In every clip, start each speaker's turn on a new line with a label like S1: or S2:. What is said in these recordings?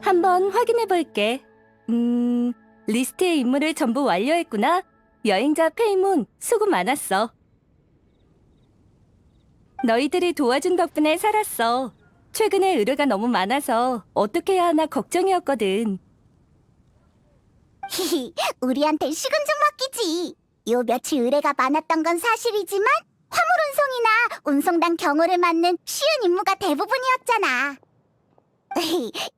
S1: 한번 확인해 볼게. 리스트의 임무를 전부 완료했구나. 여행자 페이몬, 수고 많았어. 너희들이 도와준 덕분에 살았어. 최근에 의뢰가 너무 많아서 어떻게 해야 하나 걱정이었거든.
S2: 히히, 우리한텐 식은 죽 먹기지. 요 며칠 의뢰가 많았던 건 사실이지만 화물 운송이나 운송단 경호를 맡는 쉬운 임무가 대부분이었잖아.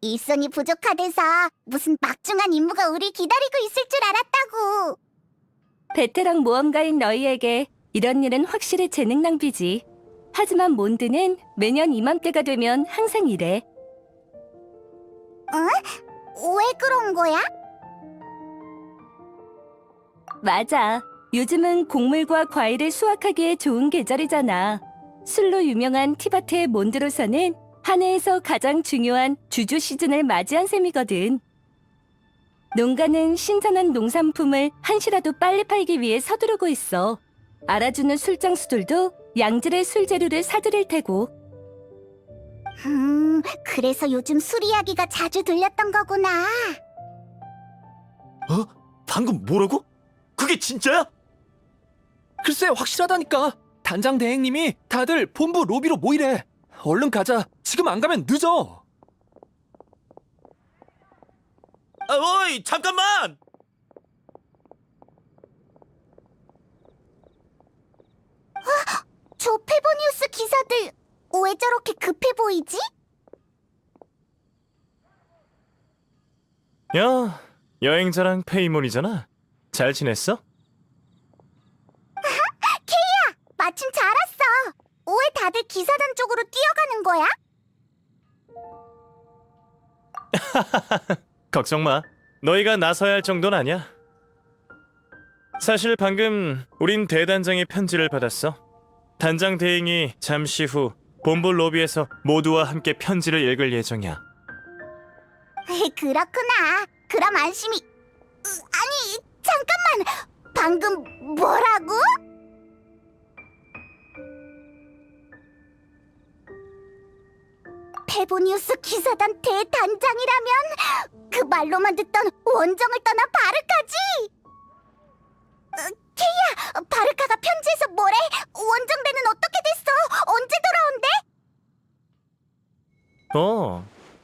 S2: 일손이 부족하대서 무슨 막중한 임무가 우리 기다리고 있을 줄 알았다고.
S1: 베테랑 모험가인 너희에게 이런 일은 확실히 재능 낭비지. 하지만 몬드는 매년 이맘때가 되면 항상 이래.
S2: 왜 그런 거야?
S1: 맞아. 요즘은 곡물과 과일을 수확하기에 좋은 계절이잖아. 술로 유명한 티바트의 몬드로서는 한 해에서 가장 중요한 주조 시즌을 맞이한 셈이거든. 농가는 신선한 농산품을 한시라도 빨리 팔기 위해 서두르고 있어. 알아주는 술장수들도 양질의 술재료를 사들일 테고.
S2: 그래서 요즘 술 이야기가 자주 들렸던 거구나.
S3: 어? 방금 뭐라고? 그게 진짜야?
S4: 글쎄 확실하다니까. 단장 대행님이 다들 본부 로비로 모이래. 얼른 가자. 지금 안 가면 늦어.
S3: 어이, 잠깐만!
S2: 저 페보니우스 기사들 왜 저렇게 급해 보이지?
S5: 야, 여행자랑 페이몬이잖아. 잘 지냈어?
S2: 마침 잘 왔어. 왜 다들 기사단 쪽으로 뛰어가는 거야?
S5: 걱정 마. 너희가 나서야 할 정도는 아니야. 사실 방금 우린 대단장의 편지를 받았어. 단장 대행이 잠시 후 본부 로비에서 모두와 함께 편지를 읽을 예정이야.
S2: 그렇구나. 그럼 안심이... 아니, 잠깐만. 방금 뭐라고? 페보니우스 기사단 대단장이라면 그 말로만 듣던 원정을 떠나 바르카지? 케이야, 바르카가 편지에서 뭐래? 원정대는 어떻게 됐어? 언제 돌아온대?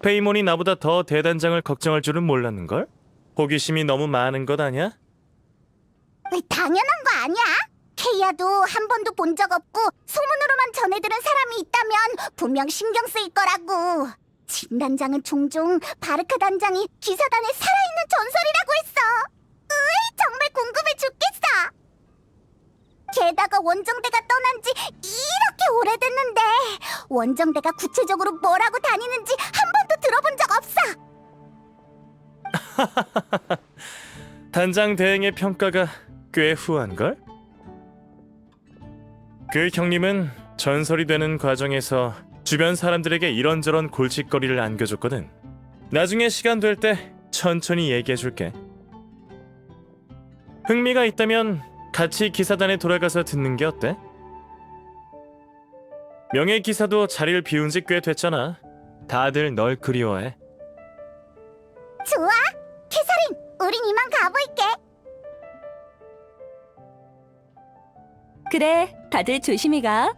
S5: 페이몬이 나보다 더 대단장을 걱정할 줄은 몰랐는걸? 호기심이 너무 많은 것 아냐?
S2: 당연한 거 아니야? 케이야도 한 번도 본 적 없고 소문으로만 전해들은 사람이 있다면 분명 신경 쓰일 거라고. 진 단장은 종종 바르카 단장이 기사단에 살아있는 전설이라고 했어. 정말 궁금해 죽겠어. 게다가 원정대가 떠난 지 이렇게 오래됐는데 원정대가 구체적으로 뭐라고 다니는지 한 번도 들어본 적 없어.
S5: 단장 대행의 평가가 꽤 후한걸? 그 형님은 전설이 되는 과정에서 주변 사람들에게 이런저런 골칫거리를 안겨줬거든. 나중에 시간 될 때 천천히 얘기해줄게. 흥미가 있다면 같이 기사단에 돌아가서 듣는 게 어때? 명예 기사도 자리를 비운 지 꽤 됐잖아. 다들 널 그리워해.
S2: 좋아, 캐서린, 우린 이만 가볼게.
S1: 그래, 다들 조심히 가.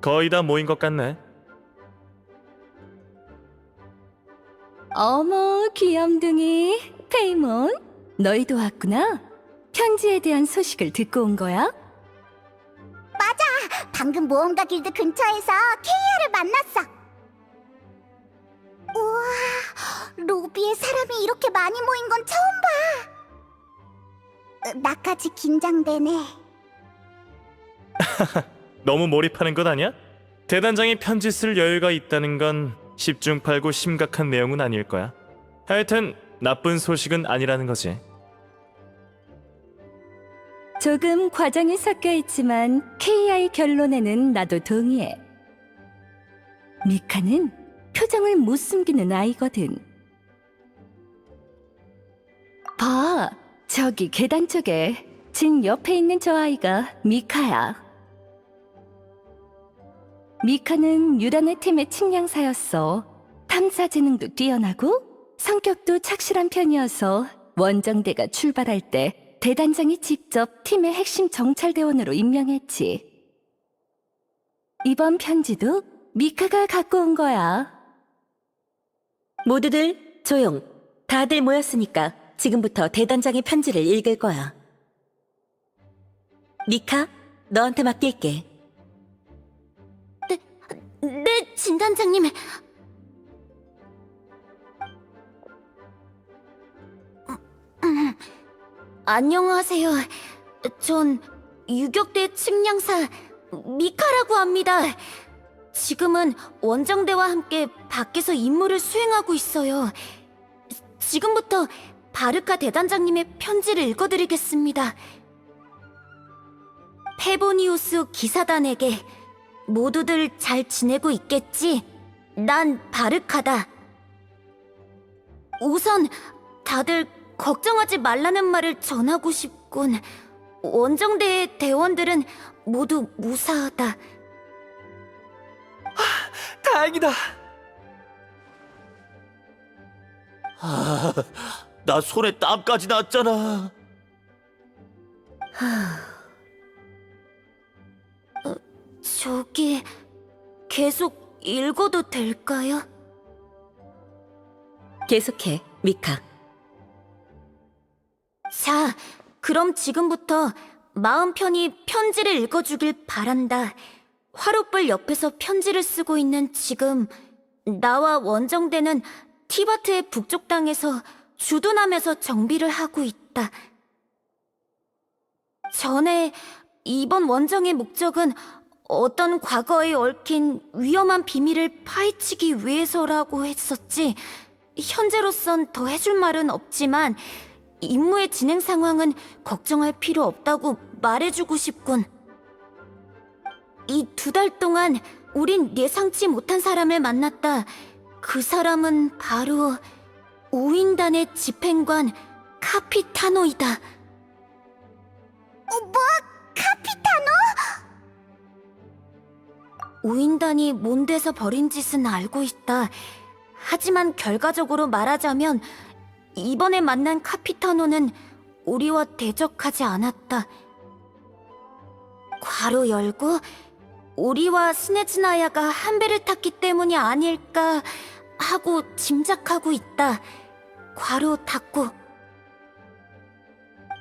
S5: 거의 다 모인 것 같네.
S1: 어머, 귀염둥이. 페이몬, 너희도 왔구나. 편지에 대한 소식을 듣고 온 거야?
S2: 방금 모험가 길드 근처에서 케이아를 만났어. 우와, 로비에 사람이 이렇게 많이 모인 건 처음 봐. 나까지 긴장되네.
S5: 너무 몰입하는 것 아니야? 대단장이 편지 쓸 여유가 있다는 건 십중팔구 심각한 내용은 아닐 거야. 하여튼 나쁜 소식은 아니라는 거지.
S1: 조금 과장이 섞여 있지만 KI 결론에는 나도 동의해. 미카는 표정을 못 숨기는 아이거든. 봐, 저기 계단 쪽에 진 옆에 있는 저 아이가 미카야. 미카는 유란의 팀의 측량사였어. 탐사 재능도 뛰어나고 성격도 착실한 편이어서 원정대가 출발할 때 대단장이 직접 팀의 핵심 정찰대원으로 임명했지. 이번 편지도 미카가 갖고 온 거야.
S6: 모두들 조용. 다들 모였으니까 지금부터 대단장의 편지를 읽을 거야. 미카, 너한테 맡길게.
S2: 네, 진단장님. 안녕하세요. 전 유격대 측량사 미카라고 합니다. 지금은 원정대와 함께 밖에서 임무를 수행하고 있어요. 지금부터 바르카 대단장님의 편지를 읽어드리겠습니다. 페보니우스 기사단에게 모두들 잘 지내고 있겠지? 난 바르카다. 우선 다들 걱정하지 말라는 말을 전하고 싶군. 원정대의 대원들은 모두 무사하다.
S4: 다행이다.
S3: 나 손에 땀까지 났잖아.
S2: 저기 계속 읽어도 될까요?
S6: 계속해, 미카.
S2: 자, 그럼 지금부터 마음 편히 편지를 읽어주길 바란다. 화롯불 옆에서 편지를 쓰고 있는 지금 나와 원정대는 티바트의 북쪽 땅에서 주둔하면서 정비를 하고 있다. 전에 이번 원정의 목적은 어떤 과거에 얽힌 위험한 비밀을 파헤치기 위해서라고 했었지. 현재로선 더 해줄 말은 없지만 임무의 진행 상황은 걱정할 필요 없다고 말해주고 싶군. 이 2달 동안 우린 예상치 못한 사람을 만났다. 그 사람은 바로 우인단의 집행관 카피타노이다. 뭐? 카피타노? 우인단이 몬드에서 벌인 짓은 알고 있다. 하지만 결과적으로 말하자면 이번에 만난 카피타노는 우리와 대적하지 않았다. 괄호 열고 우리와 스네즈나야가 한 배를 탔기 때문이 아닐까 하고 짐작하고 있다. 괄호 닫고.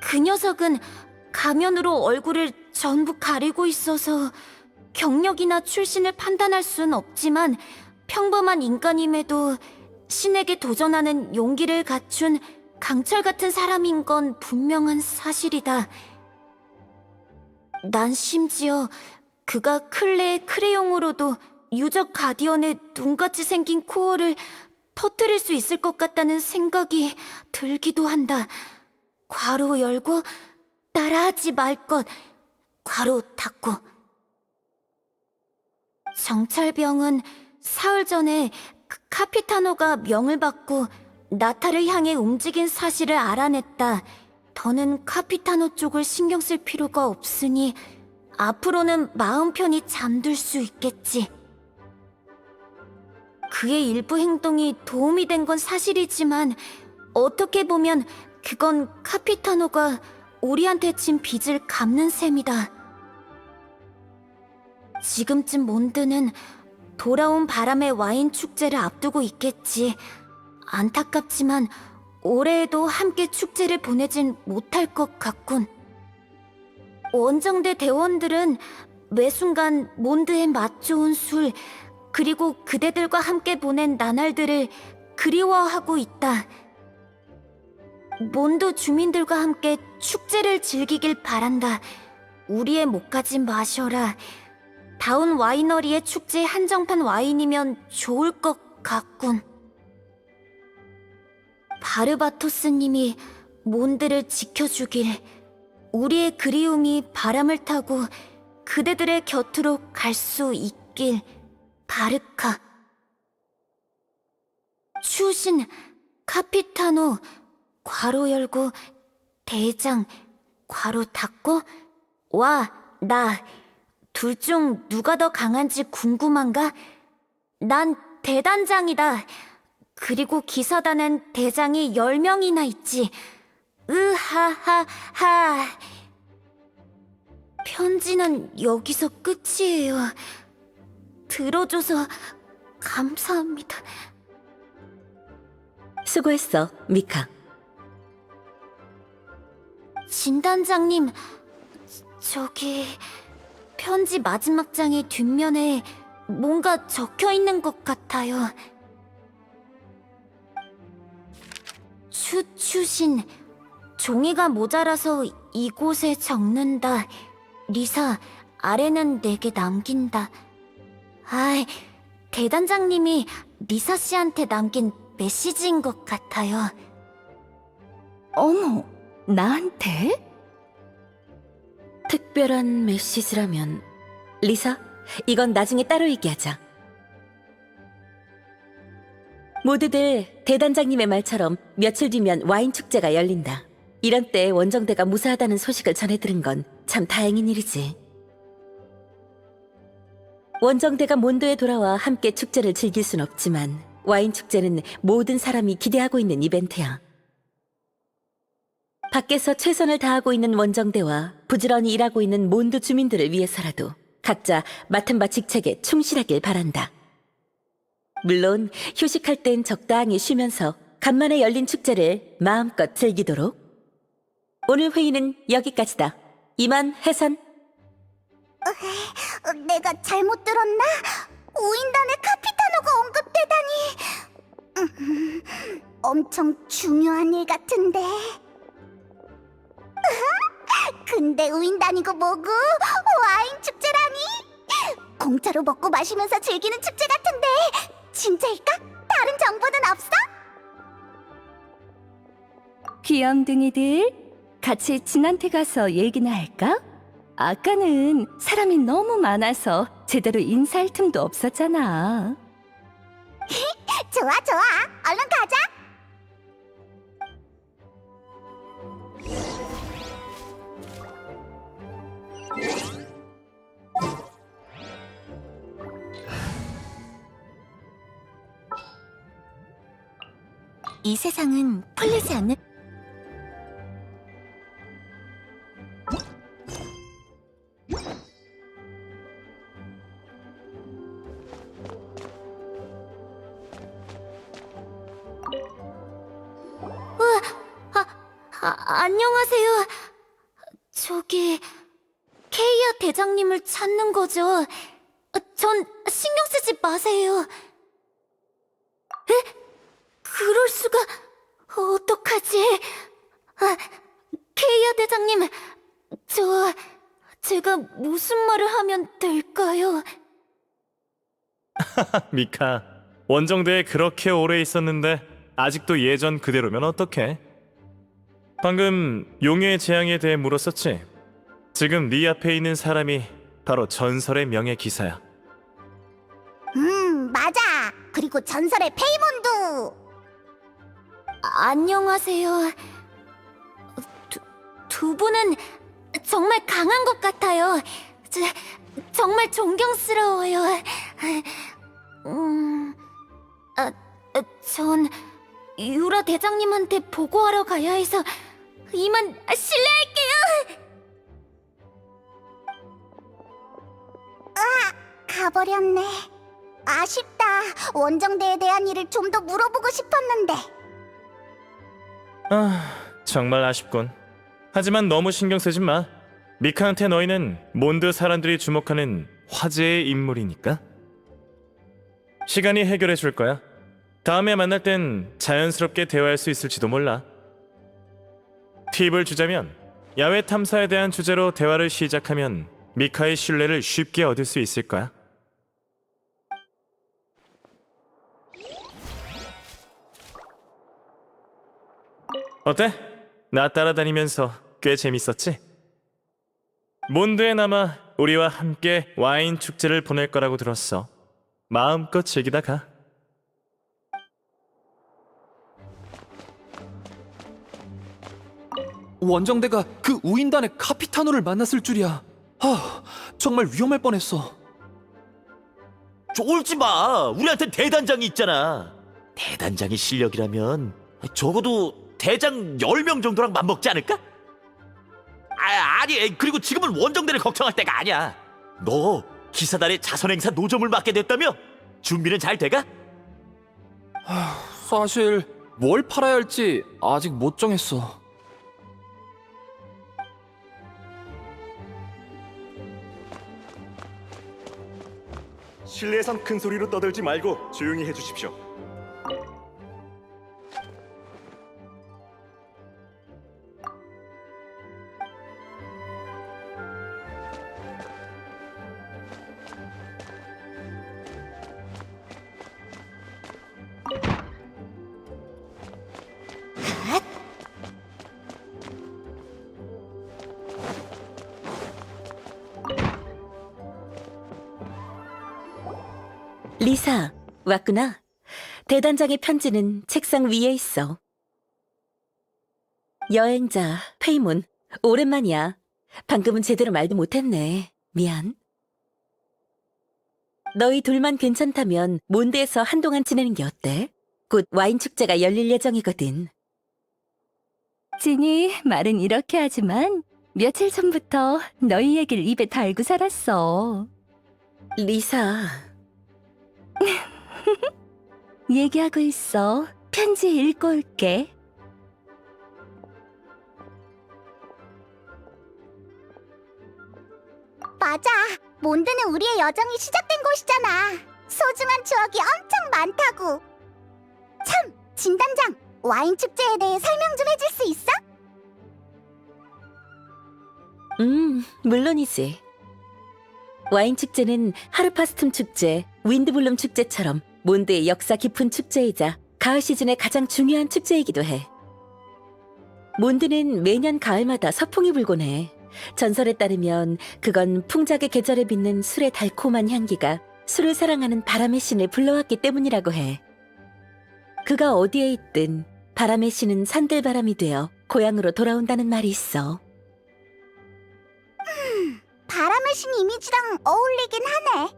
S2: 그 녀석은 가면으로 얼굴을 전부 가리고 있어서 경력이나 출신을 판단할 순 없지만 평범한 인간임에도 신에게 도전하는 용기를 갖춘 강철 같은 사람인 건 분명한 사실이다. 난 심지어 그가 클레의 크레용으로도 유적 가디언의 눈같이 생긴 코어를 터뜨릴 수 있을 것 같다는 생각이 들기도 한다. 괄호 열고 따라하지 말 것. 괄호 닫고. 정찰병은 사흘 전에 카피타노가 명을 받고 나타를 향해 움직인 사실을 알아냈다. 더는 카피타노 쪽을 신경 쓸 필요가 없으니 앞으로는 마음 편히 잠들 수 있겠지. 그의 일부 행동이 도움이 된 건 사실이지만 어떻게 보면 그건 카피타노가 우리한테 진 빚을 갚는 셈이다. 지금쯤 몬드는 돌아온 바람의 와인 축제를 앞두고 있겠지.
S7: 안타깝지만 올해에도 함께 축제를 보내진 못할 것 같군. 원정대 대원들은 매 순간 몬드의 맛 좋은 술, 그리고 그대들과 함께 보낸 나날들을 그리워하고 있다. 몬드 주민들과 함께 축제를 즐기길 바란다. 우리의 목까지 마셔라. 다운 와이너리의 축제 한정판 와인이면 좋을 것 같군. 바르바토스님이 몬드를 지켜주길. 우리의 그리움이 바람을 타고 그대들의 곁으로 갈 수 있길. 바르카. 추신 카피타노 괄호 열고 대장 괄호 닫고 와 나 둘 중 누가 더 강한지 궁금한가? 난 대단장이다. 그리고 기사단엔 대장이 10명이나 있지. 으하하하. 편지는 여기서 끝이에요. 들어줘서 감사합니다.
S6: 수고했어, 미카.
S7: 진단장님, 저기 편지 마지막 장의 뒷면에 뭔가 적혀 있는 것 같아요. 추신, 종이가 모자라서 이곳에 적는다. 리사, 아래는 내게 남긴다. 아이, 대단장님이 리사 씨한테 남긴 메시지인 것 같아요.
S1: 어머, 나한테?
S6: 특별한 메시지라면 리사, 이건 나중에 따로 얘기하자. 모두들 대단장님의 말처럼 며칠 뒤면 와인 축제가 열린다. 이런 때 원정대가 무사하다는 소식을 전해 들은 건 참 다행인 일이지. 원정대가 몬드에 돌아와 함께 축제를 즐길 순 없지만 와인 축제는 모든 사람이 기대하고 있는 이벤트야. 밖에서 최선을 다하고 있는 원정대와 부지런히 일하고 있는 몬드 주민들을 위해서라도 각자 맡은 바 직책에 충실하길 바란다. 물론 휴식할 땐 적당히 쉬면서 간만에 열린 축제를 마음껏 즐기도록. 오늘 회의는 여기까지다. 이만 해산.
S2: 내가 잘못 들었나? 우인단의 카피타노가 언급되다니. 엄청 중요한 일 같은데. 근데 우인단이고 뭐고 와인 축제라니. 공짜로 먹고 마시면서 즐기는 축제 같은데 진짜일까? 다른 정보는 없어?
S1: 귀염둥이들, 같이 진한테 가서 얘기나 할까? 아까는 사람이 너무 많아서 제대로 인사할 틈도 없었잖아.
S2: 좋아, 얼른 가자. 이 세상은 풀리지 않는.
S7: 안녕하세요. 저기 케이아 대장님을 찾는 거죠? 전 신경 쓰지 마세요. 에? 그럴 수가. 어떡하지? 케이아 대장님, 제가 무슨 말을 하면 될까요?
S5: 미카, 원정대에 그렇게 오래 있었는데 아직도 예전 그대로면 어떡해? 방금 용의 재앙에 대해 물었었지? 지금 네 앞에 있는 사람이 바로 전설의 명예 기사야.
S2: 맞아. 그리고 전설의 페이몬도.
S7: 안녕하세요. 두 분은 정말 강한 것 같아요. 정말 존경스러워요. 전 유라 대장님한테 보고하러 가야 해서 이만 실례할게요.
S2: 가버렸네. 아쉽다. 원정대에 대한 일을 좀 더 물어보고 싶었는데.
S5: 정말 아쉽군. 하지만 너무 신경 쓰지 마. 미카한테 너희는 몬드 사람들이 주목하는 화제의 인물이니까. 시간이 해결해 줄 거야. 다음에 만날 땐 자연스럽게 대화할 수 있을지도 몰라. 팁을 주자면 야외 탐사에 대한 주제로 대화를 시작하면 미카의 신뢰를 쉽게 얻을 수 있을 거야. 어때? 나 따라다니면서 꽤 재밌었지? 몬드에 남아 우리와 함께 와인 축제를 보낼 거라고 들었어. 마음껏 즐기다 가.
S4: 원정대가 그 우인단의 카피타노를 만났을 줄이야. 정말 위험할 뻔했어.
S3: 쫄지 마. 우리한텐 대단장이 있잖아. 대단장의 실력이라면 적어도 대장 10명 정도랑 맞먹지 않을까? 아니, 그리고 지금은 원정대를 걱정할 때가 아니야. 너 기사단의 자선행사 노점을 맡게 됐다며? 준비는 잘 돼가?
S4: 사실 뭘 팔아야 할지 아직 못 정했어.
S8: 실내에선 큰 소리로 떠들지 말고 조용히 해주십시오.
S6: 리사, 왔구나. 대단장의 편지는 책상 위에 있어. 여행자, 페이몬, 오랜만이야. 방금은 제대로 말도 못했네. 미안. 너희 둘만 괜찮다면 몬드에서 한동안 지내는 게 어때? 곧 와인 축제가 열릴 예정이거든.
S1: 진이 말은 이렇게 하지만 며칠 전부터 너희 얘기를 입에 달고 살았어.
S6: 리사,
S1: 얘기하고 있어. 편지 읽고 올게.
S2: 맞아. 몬드는 우리의 여정이 시작된 곳이잖아. 소중한 추억이 엄청 많다고. 참, 진단장. 와인 축제에 대해 설명 좀 해줄 수 있어?
S6: 물론이지. 와인 축제는 하르파스툼 축제, 윈드블룸 축제처럼 몬드의 역사 깊은 축제이자 가을 시즌의 가장 중요한 축제이기도 해. 몬드는 매년 가을마다 서풍이 불곤 해. 전설에 따르면 그건 풍작의 계절에 빚는 술의 달콤한 향기가 술을 사랑하는 바람의 신을 불러왔기 때문이라고 해. 그가 어디에 있든 바람의 신은 산들바람이 되어 고향으로 돌아온다는 말이 있어.
S2: 바람의 신 이미지랑 어울리긴 하네.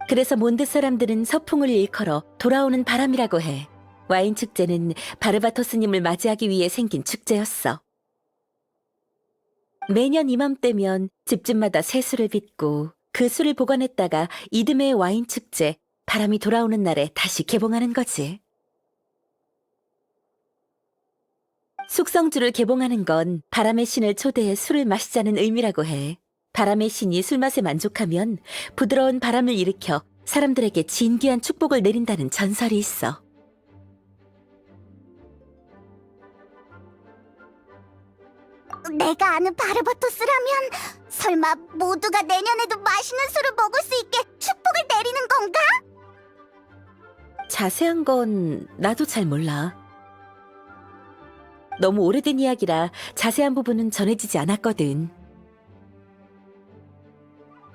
S6: 그래서 몬드 사람들은 서풍을 일컬어 돌아오는 바람이라고 해. 와인 축제는 바르바토스님을 맞이하기 위해 생긴 축제였어. 매년 이맘때면 집집마다 새 술을 빚고 그 술을 보관했다가 이듬해의 와인 축제, 바람이 돌아오는 날에 다시 개봉하는 거지. 숙성주를 개봉하는 건 바람의 신을 초대해 술을 마시자는 의미라고 해. 바람의 신이 술맛에 만족하면 부드러운 바람을 일으켜 사람들에게 진귀한 축복을 내린다는 전설이 있어.
S2: 내가 아는 바르바토스라면 설마 모두가 내년에도 맛있는 술을 먹을 수 있게 축복을 내리는 건가?
S6: 자세한 건 나도 잘 몰라. 너무 오래된 이야기라 자세한 부분은 전해지지 않았거든.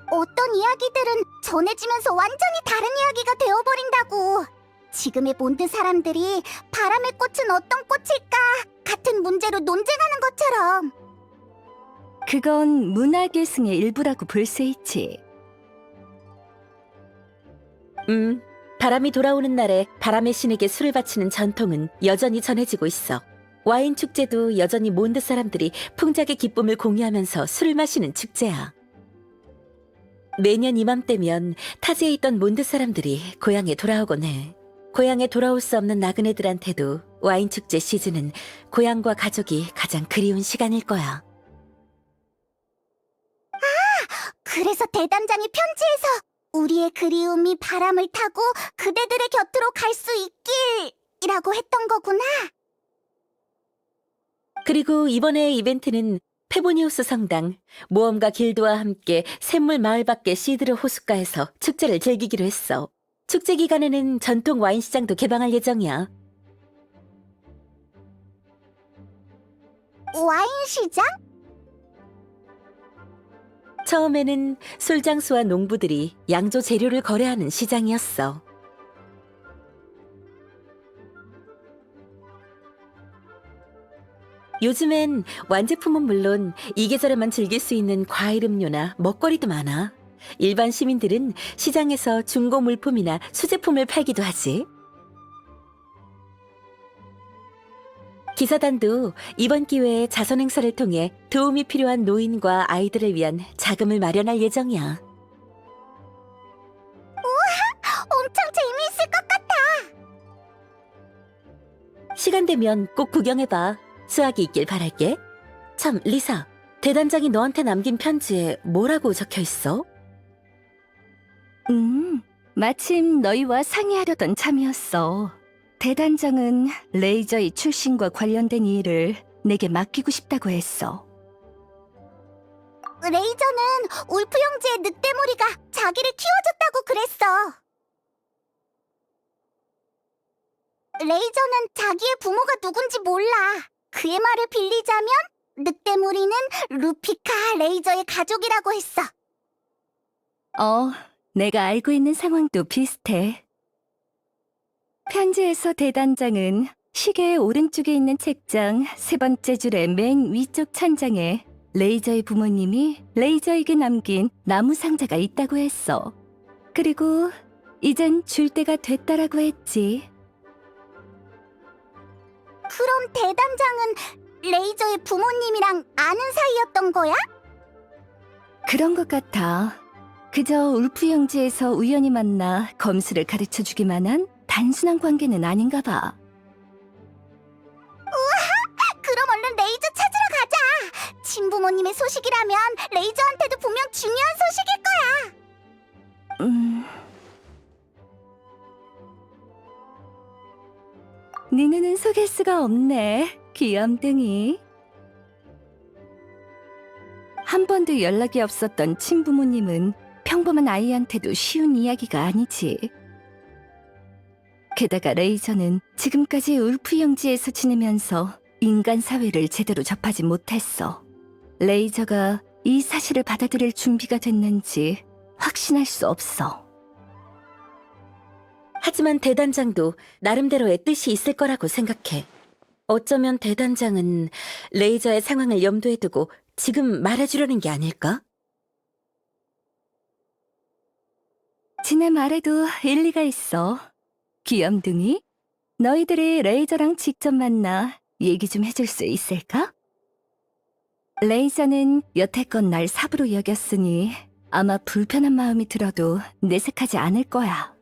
S2: 어떤 이야기들은 전해지면서 완전히 다른 이야기가 되어버린다고. 지금의 몬드 사람들이 바람의 꽃은 어떤 꽃일까 같은 문제로 논쟁하는 것처럼.
S1: 그건 문화계승의 일부라고 볼 수 있지.
S6: 바람이 돌아오는 날에 바람의 신에게 술을 바치는 전통은 여전히 전해지고 있어. 와인 축제도 여전히 몬드 사람들이 풍작의 기쁨을 공유하면서 술을 마시는 축제야. 매년 이맘때면 타지에 있던 몬드 사람들이 고향에 돌아오곤 해. 고향에 돌아올 수 없는 나그네들한테도 와인 축제 시즌은 고향과 가족이 가장 그리운 시간일 거야.
S2: 그래서 대단장이 편지에서 우리의 그리움이 바람을 타고 그대들의 곁으로 갈 수 있길이라고 했던 거구나.
S6: 그리고 이번에의 이벤트는 페보니우스 성당, 모험가 길드와 함께 샘물 마을 밖의 시드르 호숫가에서 축제를 즐기기로 했어. 축제 기간에는 전통 와인 시장도 개방할 예정이야.
S2: 와인 시장?
S6: 처음에는 술장수와 농부들이 양조 재료를 거래하는 시장이었어. 요즘엔 완제품은 물론 이 계절에만 즐길 수 있는 과일 음료나 먹거리도 많아. 일반 시민들은 시장에서 중고 물품이나 수제품을 팔기도 하지. 기사단도 이번 기회에 자선 행사를 통해 도움이 필요한 노인과 아이들을 위한 자금을 마련할 예정이야.
S2: 엄청 재미있을 것 같아.
S6: 시간 되면 꼭 구경해봐. 수학이 있길 바랄게. 참, 리사. 대단장이 너한테 남긴 편지에 뭐라고 적혀 있어?
S1: 마침 너희와 상의하려던 참이었어. 대단장은 레이저의 출신과 관련된 일을 내게 맡기고 싶다고 했어.
S2: 레이저는 울프 형제의 늑대무리가 자기를 키워줬다고 그랬어. 레이저는 자기의 부모가 누군지 몰라. 그의 말을 빌리자면 늑대무리는 루피카 레이저의 가족이라고 했어.
S1: 내가 알고 있는 상황도 비슷해. 편지에서 대단장은 시계의 오른쪽에 있는 책장 세 번째 줄의 맨 위쪽 찬장에 레이저의 부모님이 레이저에게 남긴 나무 상자가 있다고 했어. 그리고 이젠 줄 때가 됐다라고 했지.
S2: 그럼 대단장은 레이저의 부모님이랑 아는 사이였던 거야?
S1: 그런 것 같아. 그저 울프 영지에서 우연히 만나 검수를 가르쳐주기만 한 단순한 관계는 아닌가 봐.
S2: 그럼 얼른 레이저 찾으러 가자. 친부모님의 소식이라면 레이저한테도 분명 중요한 소식일 거야.
S1: 네 눈은 속일 수가 없네, 귀염둥이. 한 번도 연락이 없었던 친부모님은 평범한 아이한테도 쉬운 이야기가 아니지. 게다가 레이저는 지금까지 울프 영지에서 지내면서 인간 사회를 제대로 접하지 못했어. 레이저가 이 사실을 받아들일 준비가 됐는지 확신할 수 없어.
S6: 하지만 대단장도 나름대로의 뜻이 있을 거라고 생각해. 어쩌면 대단장은 레이저의 상황을 염두에 두고 지금 말해주려는 게 아닐까?
S1: 지네 말에도 일리가 있어. 귀염둥이, 너희들이 레이저랑 직접 만나 얘기 좀 해줄 수 있을까? 레이저는 여태껏 날 사부로 여겼으니 아마 불편한 마음이 들어도 내색하지 않을 거야.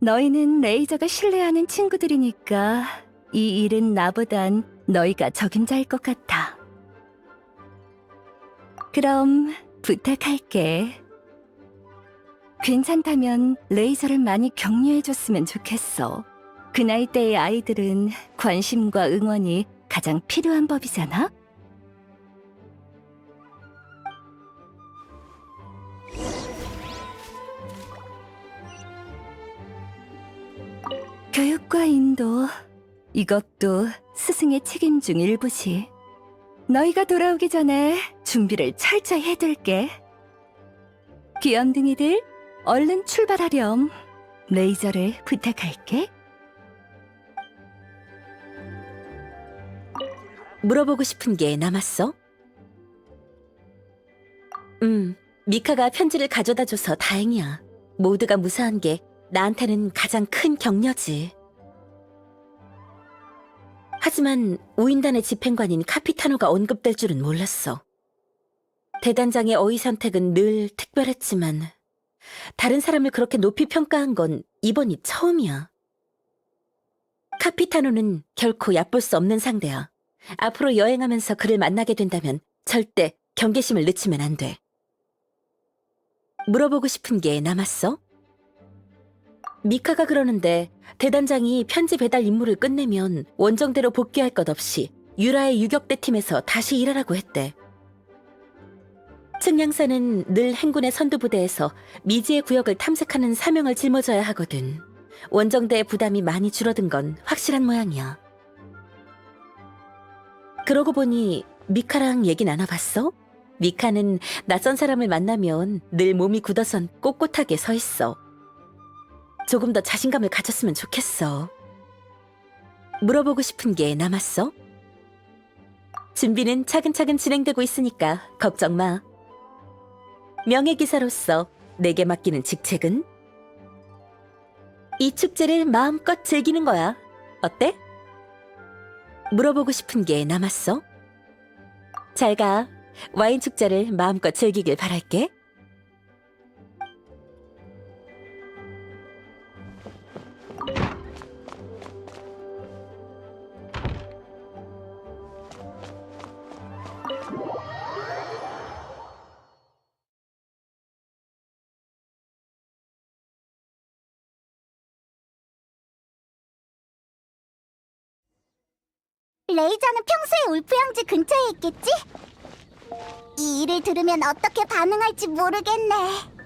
S1: 너희는 레이저가 신뢰하는 친구들이니까 이 일은 나보단 너희가 적임자일 것 같아. 그럼 부탁할게. 괜찮다면 레이저를 많이 격려해줬으면 좋겠어. 그 나이대의 아이들은 관심과 응원이 가장 필요한 법이잖아? 교육과 인도, 이것도 스승의 책임 중 일부지. 너희가 돌아오기 전에 준비를 철저히 해둘게. 귀염둥이들, 얼른 출발하렴. 레이저를 부탁할게.
S6: 물어보고 싶은 게 남았어? 미카가 편지를 가져다줘서 다행이야. 모두가 무사한 게 나한테는 가장 큰 격려지. 하지만 우인단의 집행관인 카피타노가 언급될 줄은 몰랐어. 대단장의 어휘 선택은 늘 특별했지만 다른 사람을 그렇게 높이 평가한 건 이번이 처음이야. 카피타노는 결코 얕볼 수 없는 상대야. 앞으로 여행하면서 그를 만나게 된다면 절대 경계심을 늦추면 안 돼. 물어보고 싶은 게 남았어? 미카가 그러는데 대단장이 편지 배달 임무를 끝내면 원정대로 복귀할 것 없이 유라의 유격대 팀에서 다시 일하라고 했대. 측량사는 늘 행군의 선두부대에서 미지의 구역을 탐색하는 사명을 짊어져야 하거든. 원정대의 부담이 많이 줄어든 건 확실한 모양이야. 그러고 보니 미카랑 얘기 나눠봤어? 미카는 낯선 사람을 만나면 늘 몸이 굳어선 꼿꼿하게 서 있어. 조금 더 자신감을 가졌으면 좋겠어. 물어보고 싶은 게 남았어? 준비는 차근차근 진행되고 있으니까 걱정 마. 명예기사로서 내게 맡기는 직책은? 이 축제를 마음껏 즐기는 거야. 어때? 물어보고 싶은 게 남았어? 잘 가. 와인 축제를 마음껏 즐기길 바랄게.
S2: 레이저는 평소에 울프 형제 근처에 있겠지? 이 일을 들으면 어떻게 반응할지 모르겠네.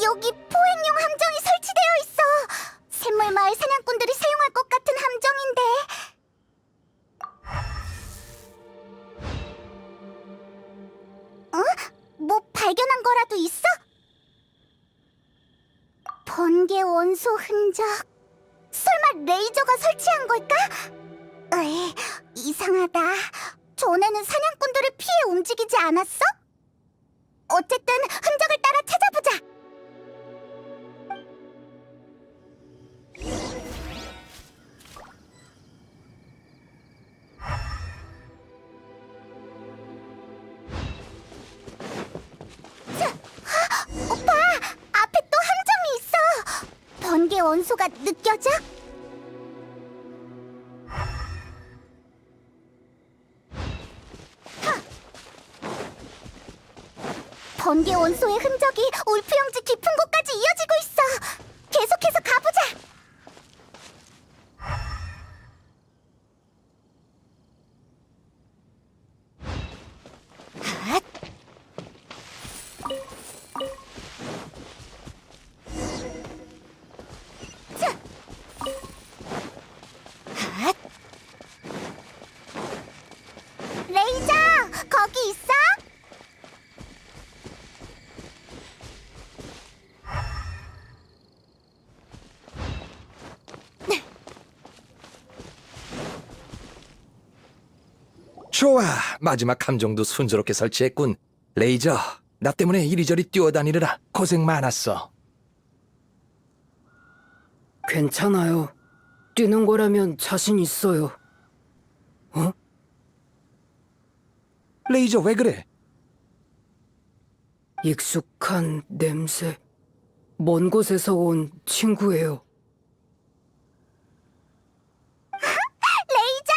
S2: 여기 포획용 함정이 설치되어 있어. 샘물마을 사냥꾼들이 사용할 것 같은 함정인데. 뭐 발견한 거라도 있어? 번개 원소 흔적. 설마 레이저가 설치한 걸까? 에이, 이상하다. 전에는 사냥꾼들을 피해 움직이지 않았어? 어쨌든 흔적을 따라 찾아보자. 오빠, 앞에 또 함정이 있어. 번개 원소가 느껴져? 번개 원소의 흔적이 울프 형제 깊은 곳까지 이어지고 있어. 계속해서 가보자. 레이저, 거기 있어?
S4: 좋아, 마지막 함정도 순조롭게 설치했군. 레이저, 나 때문에 이리저리 뛰어다니느라 고생 많았어.
S9: 괜찮아요. 뛰는 거라면 자신 있어요.
S4: 레이저 왜 그래?
S9: 익숙한 냄새. 먼 곳에서 온 친구예요.
S2: 레이저!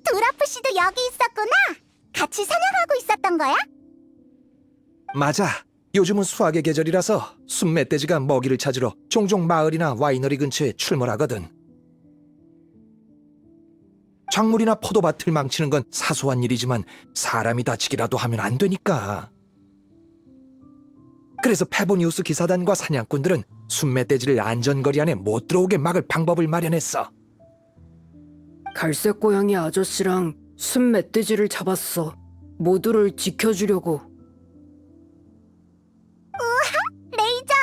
S2: 도라프 씨도 여기 있었구나. 같이 사냥하고 있었던 거야?
S4: 맞아. 요즘은 수확의 계절이라서 순멧돼지가 먹이를 찾으러 종종 마을이나 와이너리 근처에 출몰하거든.
S10: 작물이나 포도밭을 망치는 건 사소한 일이지만 사람이 다치기라도 하면 안 되니까. 그래서 페보니우스 기사단과 사냥꾼들은 순멧돼지를 안전거리 안에 못 들어오게 막을 방법을 마련했어.
S9: 갈색 고양이 아저씨랑 순 멧돼지를 잡았어. 모두를 지켜주려고.
S2: 레이저,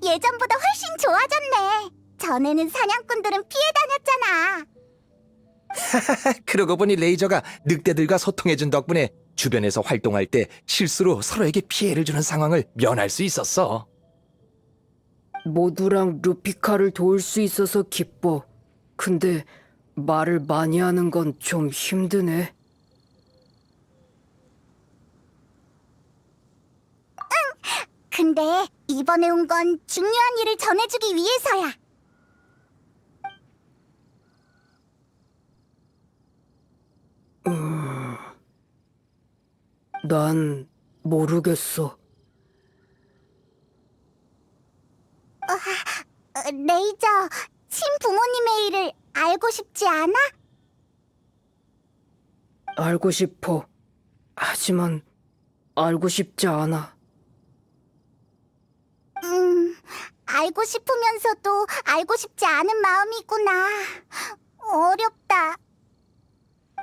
S2: 예전보다 훨씬 좋아졌네. 전에는 사냥꾼들은 피해 다녔잖아.
S10: 그러고 보니 레이저가 늑대들과 소통해준 덕분에 주변에서 활동할 때 실수로 서로에게 피해를 주는 상황을 면할 수 있었어.
S9: 모두랑 루피카를 도울 수 있어서 기뻐. 근데 말을 많이 하는 건 좀 힘드네.
S2: 근데 이번에 온 건 중요한 일을 전해주기 위해서야.
S9: 난 모르겠어.
S2: 레이저, 친부모님의 일을 알고 싶지 않아?
S9: 알고 싶어. 하지만 알고 싶지 않아.
S2: 알고 싶으면서도 알고 싶지 않은 마음이구나. 어렵다.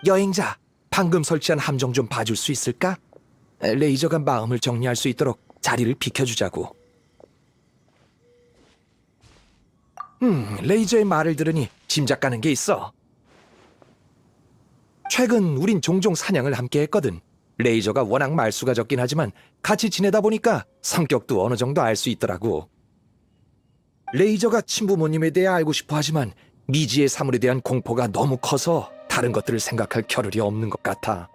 S10: 여행자, 방금 설치한 함정 좀 봐줄 수 있을까? 레이저가 마음을 정리할 수 있도록 자리를 비켜주자고. 레이저의 말을 들으니 짐작 가는 게 있어. 최근 우린 종종 사냥을 함께 했거든. 레이저가 워낙 말수가 적긴 하지만 같이 지내다 보니까 성격도 어느 정도 알 수 있더라고. 레이저가 친부모님에 대해 알고 싶어 하지만 미지의 사물에 대한 공포가 너무 커서 다른 것들을 생각할 겨를이 없는 것 같아.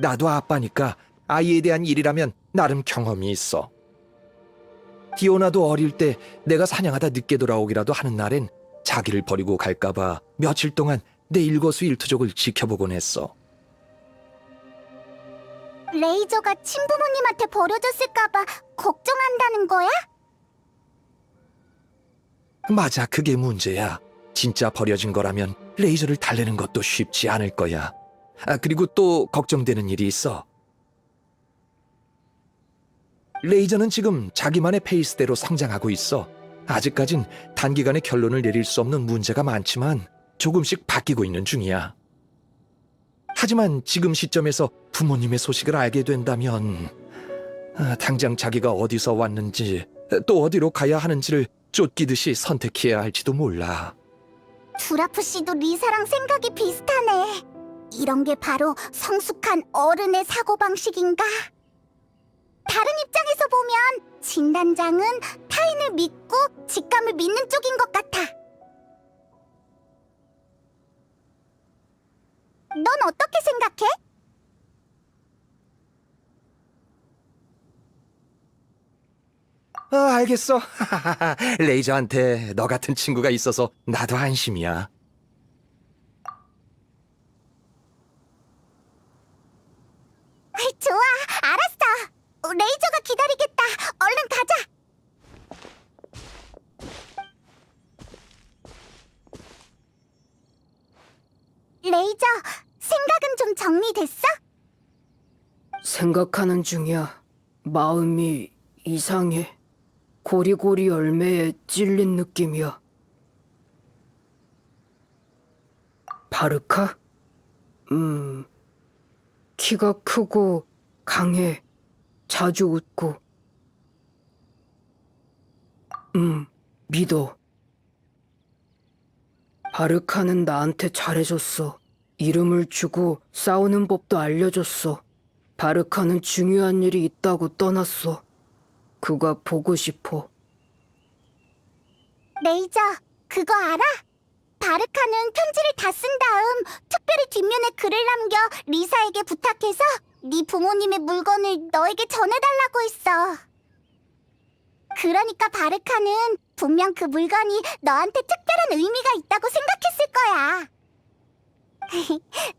S10: 나도 아빠니까 아이에 대한 일이라면 나름 경험이 있어. 디오나도 어릴 때 내가 사냥하다 늦게 돌아오기라도 하는 날엔 자기를 버리고 갈까봐 며칠 동안 내 일거수일투족을 지켜보곤 했어.
S2: 레이저가 친부모님한테 버려졌을까봐 걱정한다는 거야?
S10: 맞아, 그게 문제야. 진짜 버려진 거라면 레이저를 달래는 것도 쉽지 않을 거야. 그리고 또 걱정되는 일이 있어. 레이저는 지금 자기만의 페이스대로 성장하고 있어. 아직까진 단기간에 결론을 내릴 수 없는 문제가 많지만 조금씩 바뀌고 있는 중이야. 하지만 지금 시점에서 부모님의 소식을 알게 된다면 당장 자기가 어디서 왔는지 또 어디로 가야 하는지를 쫓기듯이 선택해야 할지도 몰라.
S2: 두라프 씨도 리사랑 생각이 비슷하네. 이런 게 바로 성숙한 어른의 사고방식인가? 다른 입장에서 보면 진단장은 타인을 믿고 직감을 믿는 쪽인 것 같아. 넌 어떻게 생각해?
S10: 알겠어. 레이저한테 너 같은 친구가 있어서 나도 안심이야.
S2: 좋아, 알았어. 레이저가 기다리겠다. 얼른 가자. 레이저, 생각은 좀 정리됐어?
S9: 생각하는 중이야. 마음이 이상해. 고리고리 열매에 찔린 느낌이야. 바르카? 키가 크고 강해. 자주 웃고. 믿어. 바르카는 나한테 잘해줬어. 이름을 주고 싸우는 법도 알려줬어. 바르카는 중요한 일이 있다고 떠났어. 그가 보고 싶어.
S2: 레이저, 그거 알아? 바르카는 편지를 다 쓴 다음 특별히 뒷면에 글을 남겨 리사에게 부탁해서 네 부모님의 물건을 너에게 전해달라고 했어. 그러니까 바르카는 분명 그 물건이 너한테 특별한 의미가 있다고 생각했을 거야.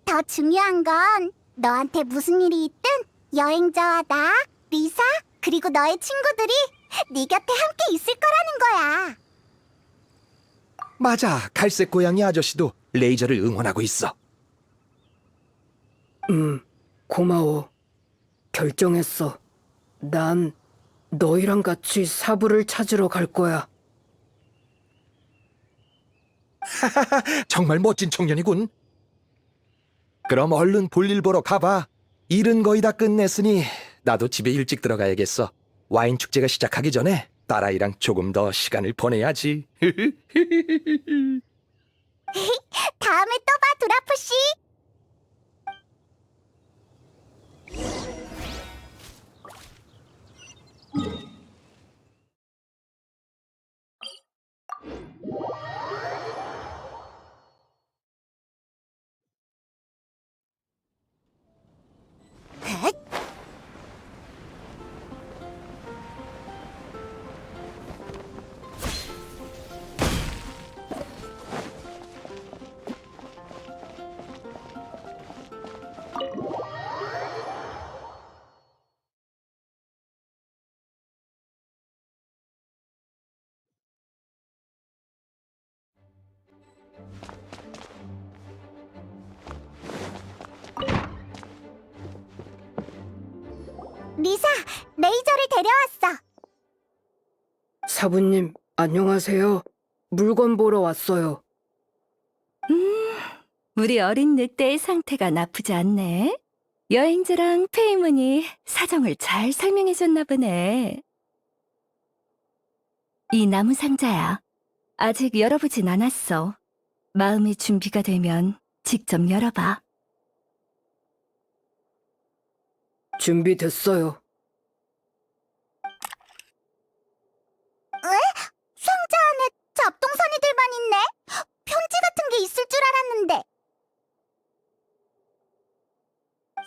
S2: 더 중요한 건 너한테 무슨 일이 있든 여행자와 나, 리사, 그리고 너의 친구들이 네 곁에 함께 있을 거라는 거야.
S10: 맞아, 갈색 고양이 아저씨도 레이저를 응원하고 있어.
S9: 고마워. 결정했어. 난 너희랑 같이 사부를 찾으러 갈 거야.
S10: 정말 멋진 청년이군. 그럼 얼른 볼일 보러 가봐. 일은 거의 다 끝냈으니 나도 집에 일찍 들어가야겠어. 와인 축제가 시작하기 전에 딸아이랑 조금 더 시간을 보내야지.
S2: 다음에 또 봐, 드라프 씨. 리사, 레이저를 데려왔어.
S9: 사부님, 안녕하세요. 물건 보러 왔어요.
S1: 우리 어린 늑대의 상태가 나쁘지 않네. 여행자랑 페이몬이 사정을 잘 설명해줬나 보네. 이 나무 상자야. 아직 열어보진 않았어. 마음의 준비가 되면 직접 열어봐.
S9: 준비됐어요.
S2: 상자 안에 잡동사니들만 있네. 편지 같은 게 있을 줄 알았는데.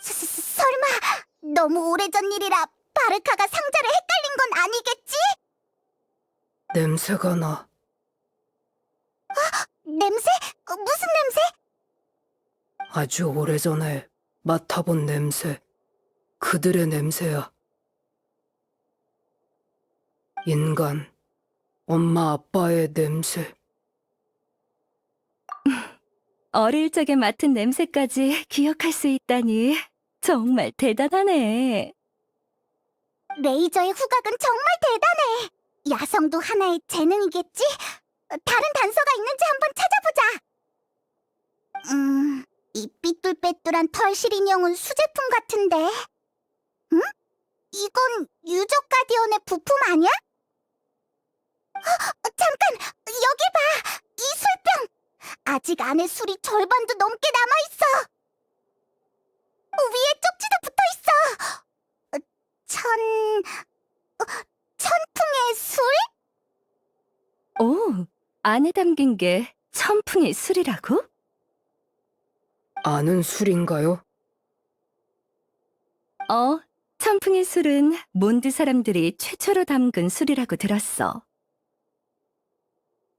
S2: 설마 너무 오래전 일이라 바르카가 상자를 헷갈린 건 아니겠지?
S9: 냄새가 나.
S2: 냄새? 무슨 냄새?
S9: 아주 오래전에 맡아본 냄새. 그들의 냄새야. 인간, 엄마 아빠의 냄새.
S1: 어릴 적에 맡은 냄새까지 기억할 수 있다니 정말 대단하네.
S2: 레이저의 후각은 정말 대단해. 야성도 하나의 재능이겠지? 다른 단서가 있는지 한번 찾아보자. 이 삐뚤빼뚤한 털실 인형은 수제품 같은데. 응? 이건 유적 가디언의 부품 아니야? 잠깐! 여기 봐! 이 술병! 아직 안에 술이 절반도 넘게 남아있어! 위에 쪽지도 붙어있어! 천풍의 술?
S1: 오, 안에 담긴 게 천풍의 술이라고?
S9: 아는 술인가요?
S1: 천풍의 술은 몬드 사람들이 최초로 담근 술이라고 들었어.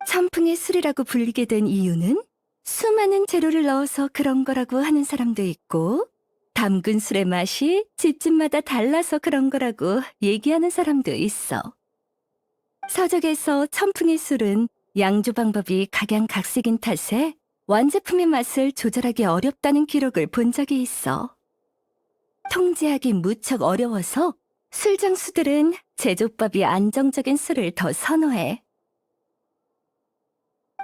S1: 천풍의 술이라고 불리게 된 이유는 수많은 재료를 넣어서 그런 거라고 하는 사람도 있고, 담근 술의 맛이 집집마다 달라서 그런 거라고 얘기하는 사람도 있어. 서적에서 천풍의 술은 양조 방법이 각양각색인 탓에 완제품의 맛을 조절하기 어렵다는 기록을 본 적이 있어. 통제하기 무척 어려워서 술장수들은 제조법이 안정적인 술을 더 선호해.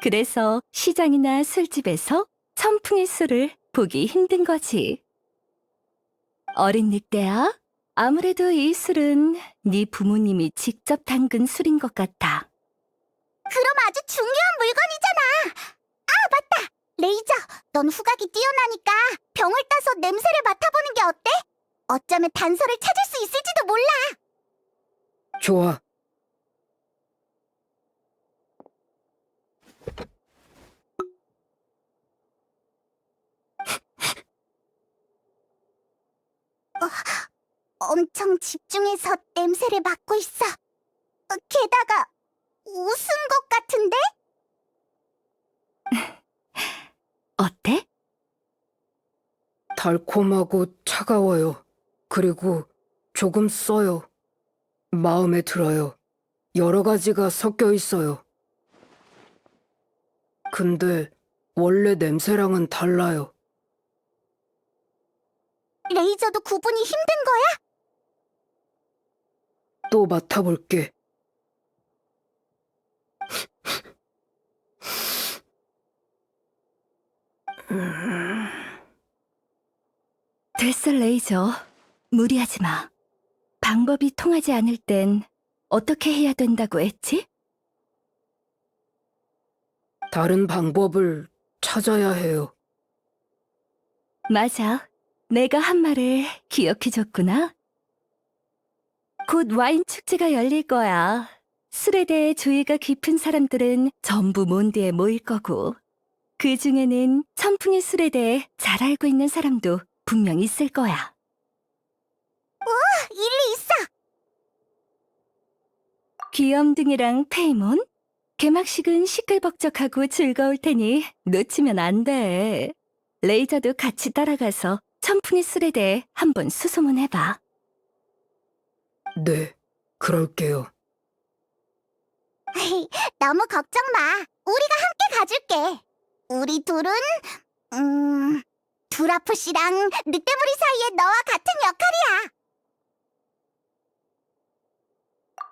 S1: 그래서 시장이나 술집에서 천풍의 술을 보기 힘든 거지. 어린 늑대야, 아무래도 이 술은 네 부모님이 직접 담근 술인 것 같아.
S2: 그럼 아주 중요한 물건이잖아! 아, 맞다! 레이저, 넌 후각이 뛰어나니까 병을 따서 냄새를 맡아보는 게 어때? 어쩌면 단서를 찾을 수 있을지도 몰라!
S9: 좋아.
S2: 엄청 집중해서 냄새를 맡고 있어. 게다가 웃은 것 같은데?
S1: 어때?
S9: 달콤하고 차가워요. 그리고 조금 써요. 마음에 들어요. 여러 가지가 섞여 있어요. 근데 원래 냄새랑은 달라요.
S2: 레이저도 구분이 힘든 거야?
S9: 또 맡아볼게.
S1: 됐어, 레이저. 무리하지 마. 방법이 통하지 않을 땐 어떻게 해야 된다고 했지?
S9: 다른 방법을 찾아야 해요.
S1: 맞아. 내가 한 말을 기억해줬구나. 곧 와인 축제가 열릴 거야. 술에 대해 조예가 깊은 사람들은 전부 몬드에 모일 거고, 그 중에는 천풍의 술에 대해 잘 알고 있는 사람도 분명 있을 거야.
S2: 일리 있어.
S1: 귀염둥이랑 페이몬? 개막식은 시끌벅적하고 즐거울 테니 놓치면 안 돼. 레이저도 같이 따라가서 천풍의 술에 대해 한번 수소문해봐.
S9: 네, 그럴게요.
S2: 너무 걱정 마. 우리가 함께 가줄게. 우리 둘은 두라프 씨랑 늑대무리 사이에 너와 같은 역할이야.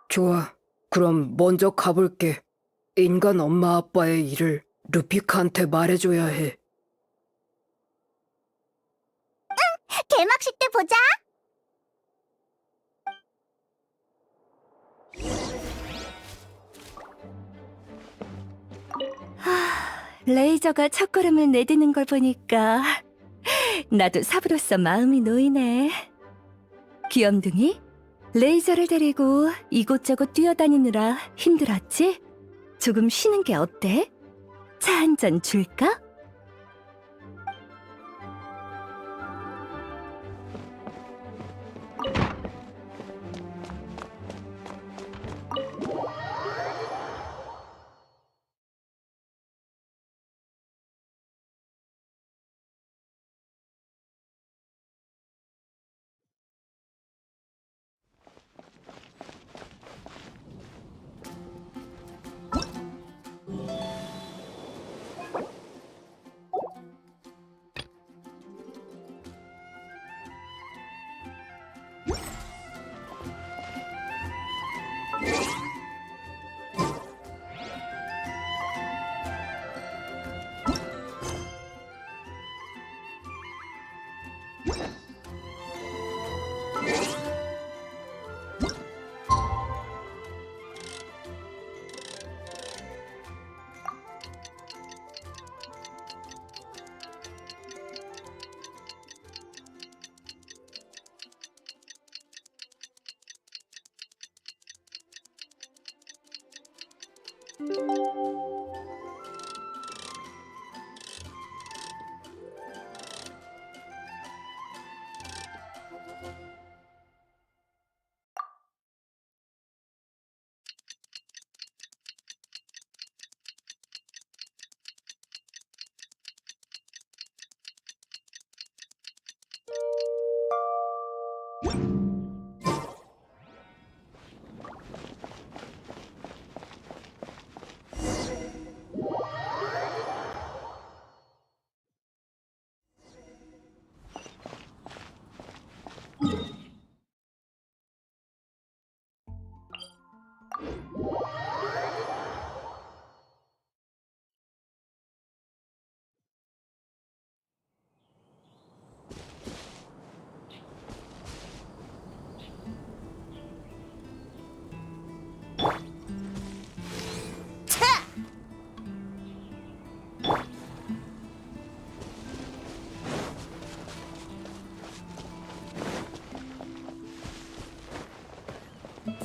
S9: 좋아. 그럼 먼저 가볼게. 인간 엄마 아빠의 일을 루피카한테 말해줘야 해.
S2: 개막식 때 보자.
S1: 레이저가 첫걸음을 내디는 걸 보니까 나도 삽으로서 마음이 놓이네. 귀염둥이, 레이저를 데리고 이곳저곳 뛰어다니느라 힘들었지? 조금 쉬는 게 어때? 차 한 잔 줄까?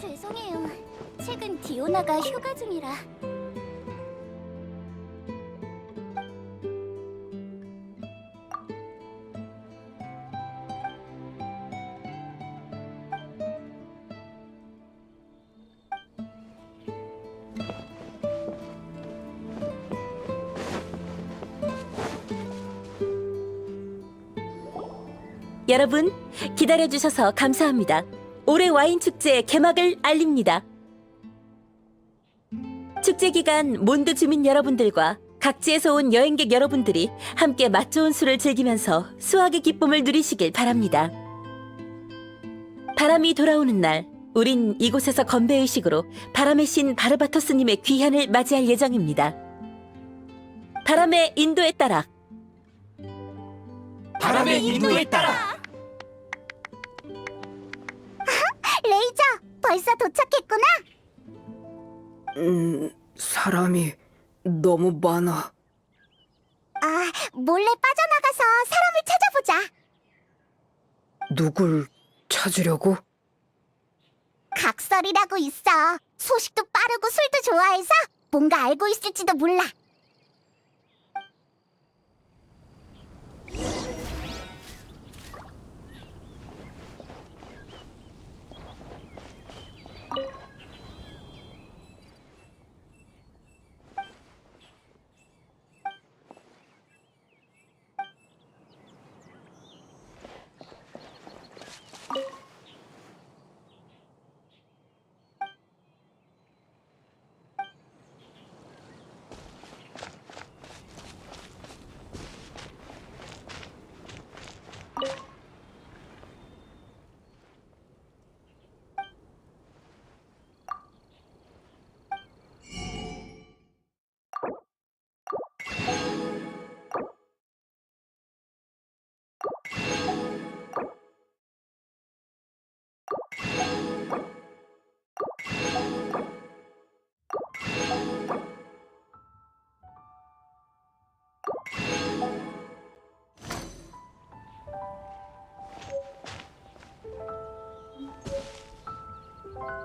S2: 죄송해요. 최근 디오나가 휴가 중이라.
S6: 여러분, 기다려주셔서 감사합니다. 올해 와인 축제 개막을 알립니다. 축제 기간 몬드 주민 여러분들과 각지에서 온 여행객 여러분들이 함께 맛 좋은 술을 즐기면서 수확의 기쁨을 누리시길 바랍니다. 바람이 돌아오는 날, 우린 이곳에서 건배의식으로 바람의 신 바르바토스님의 귀환을 맞이할 예정입니다. 바람의 인도에 따라
S4: 바람의 인도에 따라.
S2: 레이저, 벌써 도착했구나.
S9: 사람이 너무 많아.
S2: 아, 몰래 빠져나가서 사람을 찾아보자.
S9: 누굴 찾으려고?
S2: 각설이라고 있어. 소식도 빠르고 술도 좋아해서 뭔가 알고 있을지도 몰라.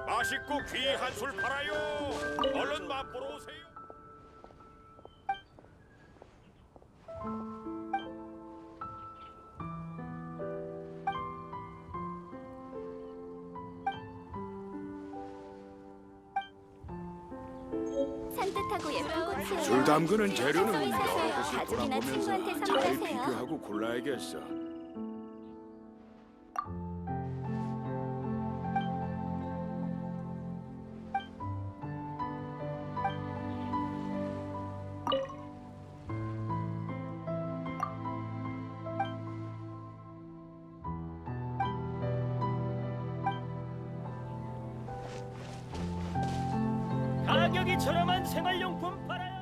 S8: 맛있고 귀한 술 팔아요. 얼른 맛보러 오세요.
S1: 산뜻하고 예쁜 꽃이에요.
S8: 술 담그는 재료는
S1: 사서
S8: 여러 곳을
S1: 가족이나 친구한테
S8: 돌아보면서 잘
S1: 선물하세요.
S8: 비교하고 골라야겠어.
S3: 가격이 저렴한 생활용품 팔아요.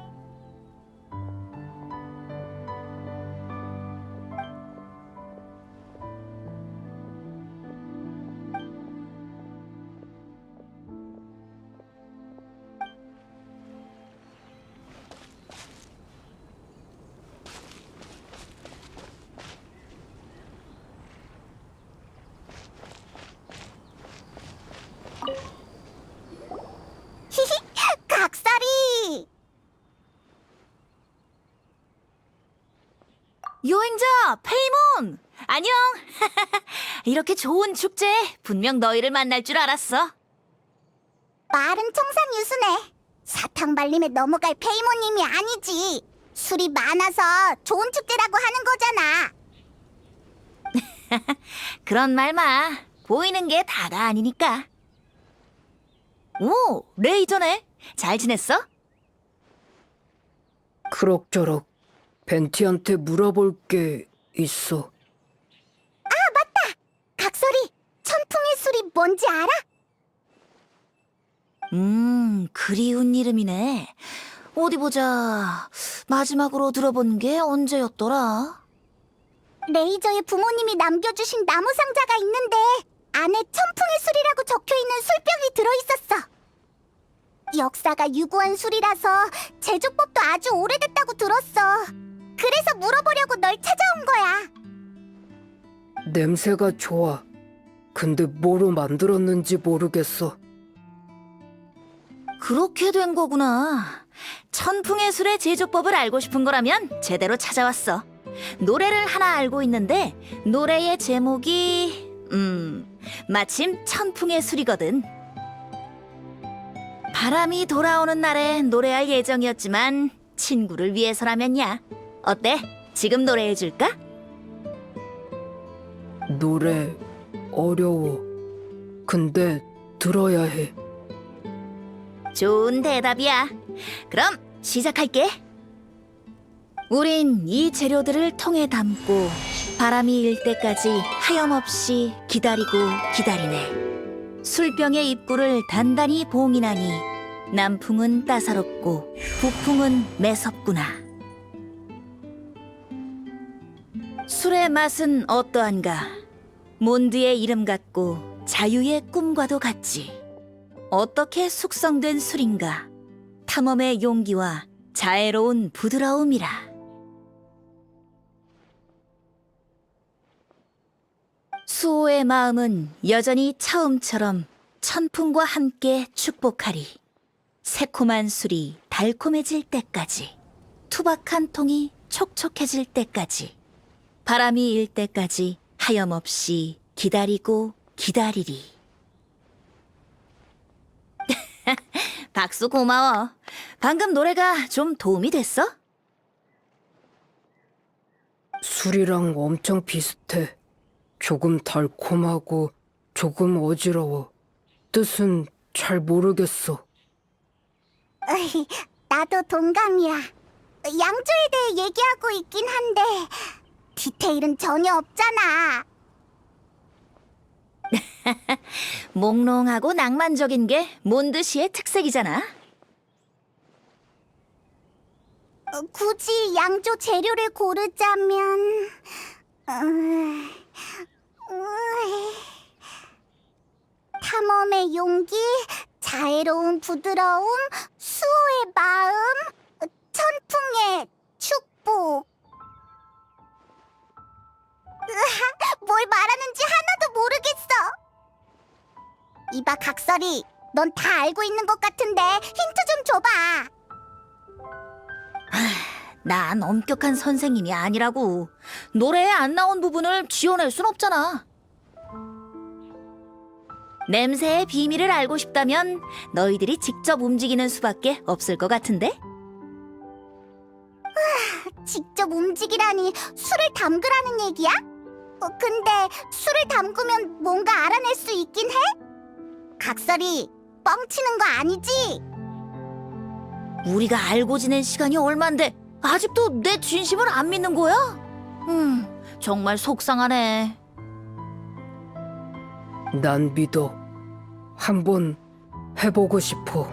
S2: 히히, 각설이.
S7: 여행자 페이몬! 안녕! 이렇게 좋은 축제 분명 너희를 만날 줄 알았어.
S2: 말은 청산유수네. 사탕 발림에 넘어갈 페이모님이 아니지. 술이 많아서 좋은 축제라고 하는 거잖아.
S7: 그런 말 마. 보이는 게 다가 아니니까. 오, 레이저네. 잘 지냈어?
S9: 그럭저럭 벤티한테 물어볼 게 있어.
S2: 각설이, 천풍의 술이 뭔지 알아?
S7: 그리운 이름이네. 어디 보자. 마지막으로 들어본 게 언제였더라?
S2: 레이저의 부모님이 남겨주신 나무 상자가 있는데 안에 천풍의 술이라고 적혀있는 술병이 들어있었어. 역사가 유구한 술이라서 제조법도 아주 오래됐다고 들었어. 그래서 물어보려고 널 찾아온 거야.
S9: 냄새가 좋아. 근데 뭐로 만들었는지 모르겠어.
S7: 그렇게 된 거구나. 천풍의 술의 제조법을 알고 싶은 거라면 제대로 찾아왔어. 노래를 하나 알고 있는데 노래의 제목이 마침 천풍의 술이거든. 바람이 돌아오는 날에 노래할 예정이었지만 친구를 위해서라면야. 어때? 지금 노래해줄까?
S9: 노래 어려워. 근데 들어야 해.
S7: 좋은 대답이야. 그럼 시작할게. 우린 이 재료들을 통에 담고 바람이 일 때까지 하염없이 기다리고 기다리네. 술병의 입구를 단단히 봉인하니 남풍은 따사롭고 북풍은 매섭구나. 술의 맛은 어떠한가? 몬드의 이름 같고 자유의 꿈과도 같지. 어떻게 숙성된 술인가? 탐험의 용기와 자애로운 부드러움이라. 수호의 마음은 여전히 처음처럼 천풍과 함께 축복하리. 새콤한 술이 달콤해질 때까지, 투박한 통이 촉촉해질 때까지, 바람이 일 때까지 하염없이 기다리고 기다리리. 박수 고마워. 방금 노래가 좀 도움이 됐어?
S9: 술이랑 엄청 비슷해. 조금 달콤하고 조금 어지러워. 뜻은 잘 모르겠어.
S2: 나도 동감이야. 양조에 대해 얘기하고 있긴 한데 디테일은 전혀 없잖아.
S7: 몽롱하고 낭만적인 게 몬드시의 특색이잖아.
S2: 굳이 양조 재료를 고르자면 탐험의 용기, 자애로운 부드러움, 수호의 마음, 천풍의 축복. 뭘 말하는지 하나도 모르겠어. 이봐 각설이, 넌 다 알고 있는 것 같은데 힌트 좀 줘봐.
S7: 난 엄격한 선생님이 아니라고. 노래에 안 나온 부분을 지어낼 순 없잖아. 냄새의 비밀을 알고 싶다면 너희들이 직접 움직이는 수밖에 없을 것 같은데?
S2: 직접 움직이라니 술을 담그라는 얘기야? 근데 술을 담그면 뭔가 알아낼 수 있긴 해? 각설이, 뻥치는 거 아니지?
S7: 우리가 알고 지낸 시간이 얼만데 아직도 내 진심을 안 믿는 거야? 정말 속상하네.
S9: 난 믿어. 한번 해보고 싶어.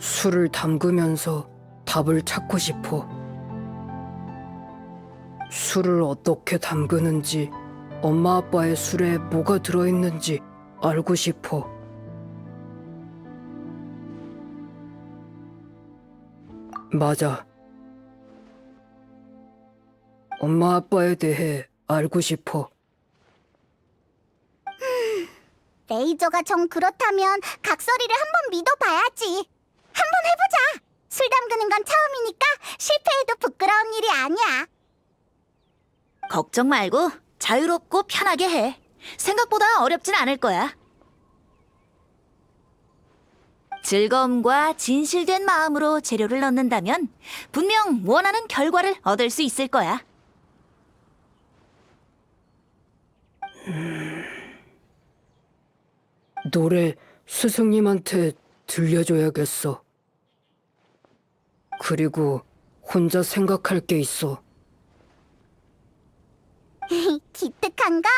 S9: 술을 담그면서 답을 찾고 싶어. 술을 어떻게 담그는지, 엄마 아빠의 술에 뭐가 들어있는지 알고 싶어. 맞아. 엄마 아빠에 대해 알고 싶어.
S2: 레이저가 정 그렇다면 각설이를 한번 믿어봐야지. 한번 해보자. 술 담그는 건 처음이니까 실패해도 부끄러운 일이 아니야.
S7: 걱정 말고 자유롭고 편하게 해. 생각보다 어렵진 않을 거야. 즐거움과 진실된 마음으로 재료를 넣는다면 분명 원하는 결과를 얻을 수 있을 거야.
S9: 노래 스승님한테 들려줘야겠어. 그리고 혼자 생각할 게 있어.
S2: 기특한걸.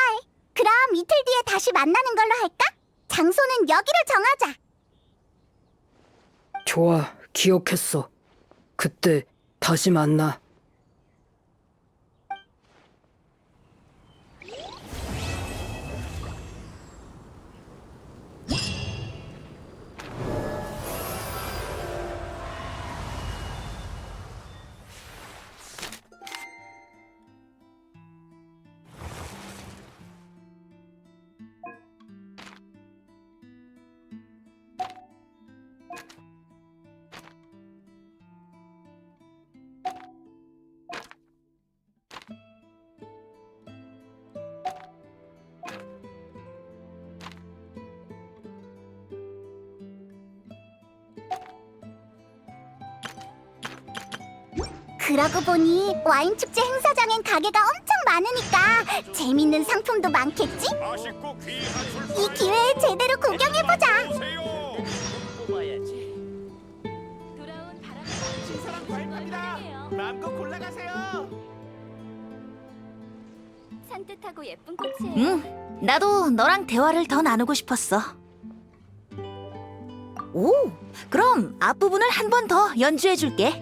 S2: 그럼 이틀 뒤에 다시 만나는 걸로 할까? 장소는 여기로 정하자.
S9: 좋아, 기억했어. 그때 다시 만나.
S2: 그러고 보니 와인 축제 행사장엔 가게가 엄청 많으니까 재밌는 상품도 많겠지?
S8: 맛있고 귀한 술
S2: 이 기회에 제대로 구경해보자.
S8: 보세요.
S1: 돌아온 바람이 신선한 과일입니다. 작고 예쁜 꽃이에요.
S7: 응, 나도 너랑 대화를 더 나누고 싶었어. 오, 그럼 앞부분을 한 번 더 연주해 줄게.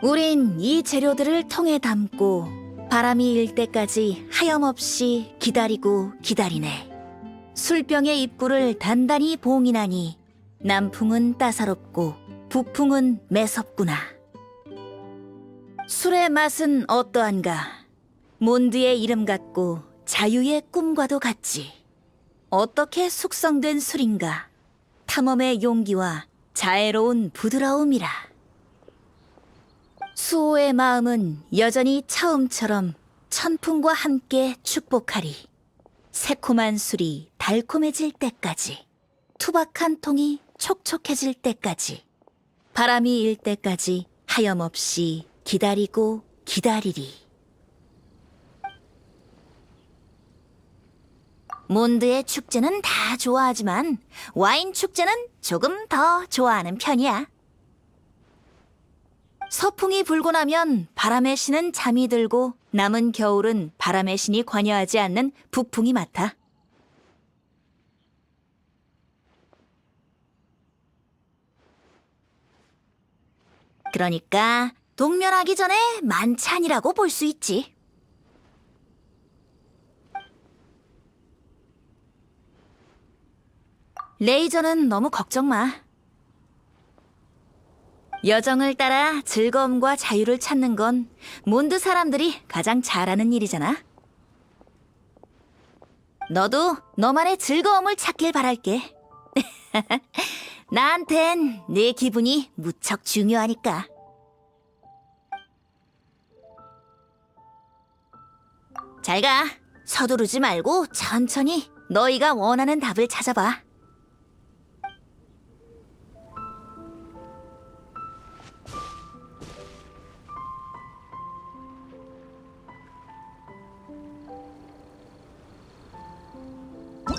S7: 우린 이 재료들을 통에 담고 바람이 일 때까지 하염없이 기다리고 기다리네. 술병의 입구를 단단히 봉인하니 남풍은 따사롭고 북풍은 매섭구나. 술의 맛은 어떠한가? 몬드의 이름 같고 자유의 꿈과도 같지. 어떻게 숙성된 술인가? 탐험의 용기와 자애로운 부드러움이라. 수호의 마음은 여전히 처음처럼 천풍과 함께 축복하리. 새콤한 술이 달콤해질 때까지, 투박한 통이 촉촉해질 때까지, 바람이 일 때까지 하염없이 기다리고 기다리리. 몬드의 축제는 다 좋아하지만 와인 축제는 조금 더 좋아하는 편이야. 서풍이 불고 나면 바람의 신은 잠이 들고 남은 겨울은 바람의 신이 관여하지 않는 북풍이 맡아. 그러니까 동면하기 전에 만찬이라고 볼 수 있지. 레이저는 너무 걱정 마. 여정을 따라 즐거움과 자유를 찾는 건 몬드 사람들이 가장 잘하는 일이잖아. 너도 너만의 즐거움을 찾길 바랄게. 나한텐 내 기분이 무척 중요하니까. 잘 가. 서두르지 말고 천천히 너희가 원하는 답을 찾아봐.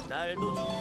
S3: 날도 좋고